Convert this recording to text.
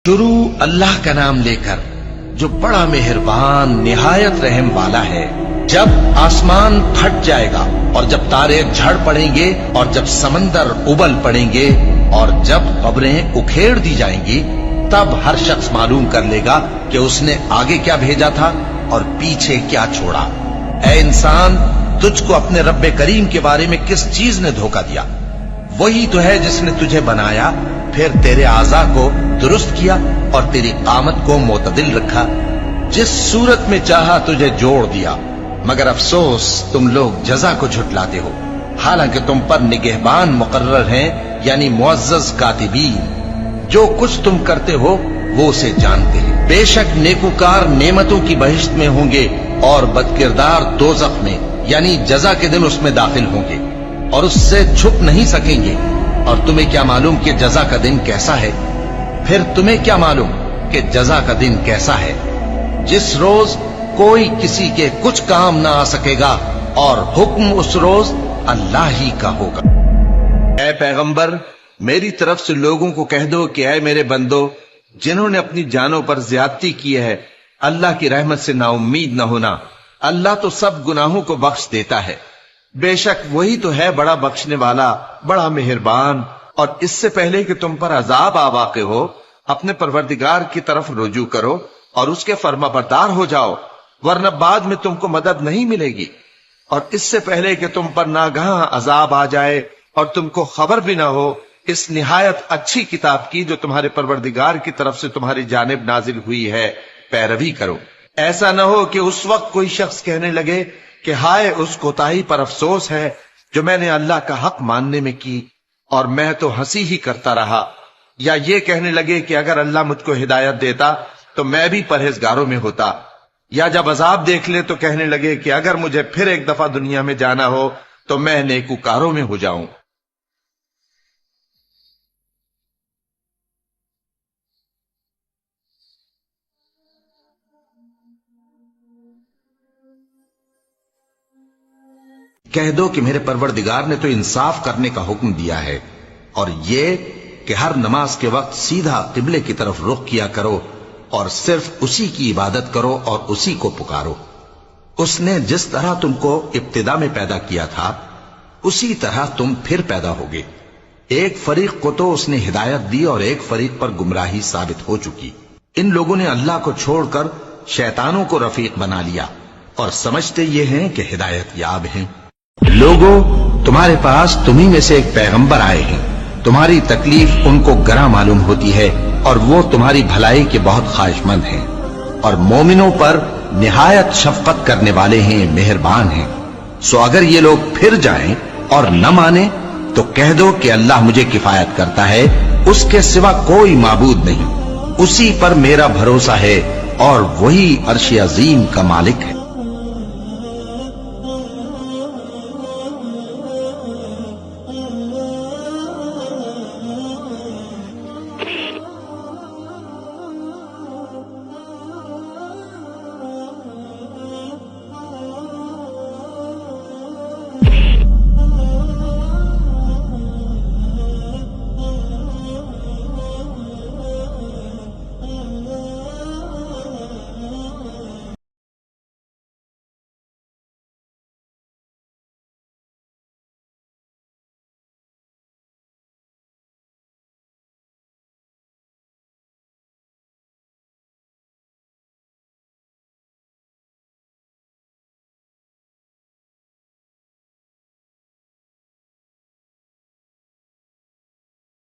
शुरू अल्लाह का नाम लेकर जो बड़ा मेहरबान निहायत रहम वाला है। जब आसमान फट जाएगा और जब तारे झड़ पड़ेंगे और जब समंदर उबल पड़ेंगे और जब कब्रें उखेड़ दी जाएंगी, तब हर शख्स मालूम कर लेगा कि उसने आगे क्या भेजा था और पीछे क्या छोड़ा। ऐ इंसान, तुझको अपने रब्बे करीम के बारे में किस चीज ने धोखा दिया? वही तो है जिसने तुझे बनाया, फिर तेरे आज़ा को दुरुस्त किया और तेरी कामत को मोतदिल रखा। जिस सूरत में चाहा तुझे जोड़ दिया, मगर अफसोस तुम लोग जज़ा को झुटलाते हो, हालांकि तुम पर निगहबान मुकर्रर हैं, यानी मुअज़्ज़ज़ कातिबीन। जो कुछ तुम करते हो वो उसे जानते हैं। बेशक नेकूकार नेमतों की बहिश्त में होंगे और बदकिरदार दोज़ख में, यानी जज़ा के दिन उसमें दाखिल होंगे और उससे छुप नहीं सकेंगे। और तुम्हें क्या मालूम कि जज़ा का दिन कैसा है? फिर तुम्हें क्या मालूम कि जज़ा का दिन कैसा है? जिस रोज कोई किसी के कुछ काम ना आ सकेगा और हुक्म उस रोज अल्लाह ही का होगा। ऐ पैगंबर, मेरी तरफ से लोगों को कह दो कि ऐ मेरे बंदो, जिन्होंने अपनी जानों पर ज्यादती की है, अल्लाह की रहमत से नाउम्मीद न होना। अल्लाह तो सब गुनाहों को बख्श देता है। बेशक वही तो है बड़ा बख्शने वाला, बड़ा मेहरबान। और इससे पहले कि तुम पर अजाब आ वाक़े हो, अपने परवरदिगार की तरफ रुजू करो और उसके फर्माबरदार हो जाओ, वरना बाद में तुमको मदद नहीं मिलेगी। और इससे पहले कि तुम पर नागहां अजाब आ जाए और तुमको खबर भी ना हो, इस निहायत अच्छी किताब की जो तुम्हारे परवरदिगार की तरफ से तुम्हारी जानिब नाजिल हुई है, पैरवी करो। ऐसा न हो कि उस वक्त कोई शख्स कहने लगे कि हाय उस कोताही पर अफसोस है जो मैंने अल्लाह का हक मानने में की और मैं तो हंसी ही करता रहा। या ये कहने लगे कि अगर अल्लाह मुझको हिदायत देता तो मैं भी परहेजगारों में होता। या जब अजाब देख ले तो कहने लगे कि अगर मुझे फिर एक दफा दुनिया में जाना हो तो मैं नेकूकारों में हो जाऊं। कह दो कि मेरे परवरदिगार ने तो इंसाफ करने का हुक्म दिया है, और ये कि हर नमाज के वक्त सीधा किबले की तरफ रुख किया करो और सिर्फ उसी की इबादत करो और उसी को पुकारो। उसने जिस तरह तुमको इब्तिदा में पैदा किया था, उसी तरह तुम फिर पैदा होगे। एक फरीक को तो उसने हिदायत दी और एक फरीक पर गुमराही साबित हो चुकी। इन लोगों ने अल्लाह को छोड़कर शैतानों को रफीक बना लिया और समझते ये हैं कि हिदायत याब हैं। लोगों, तुम्हारे पास तुम्ही में से एक पैगंबर आए हैं। तुम्हारी तकलीफ उनको गरा मालूम होती है और वो तुम्हारी भलाई के बहुत ख्वाहिशमंद हैं और मोमिनों पर निहायत शफकत करने वाले हैं, मेहरबान हैं। सो अगर ये लोग फिर जाएं और न माने तो कह दो कि अल्लाह मुझे किफायत करता है, उसके सिवा कोई माबूद नहीं। उसी पर मेरा भरोसा है और वही अर्श अजीम का मालिक है।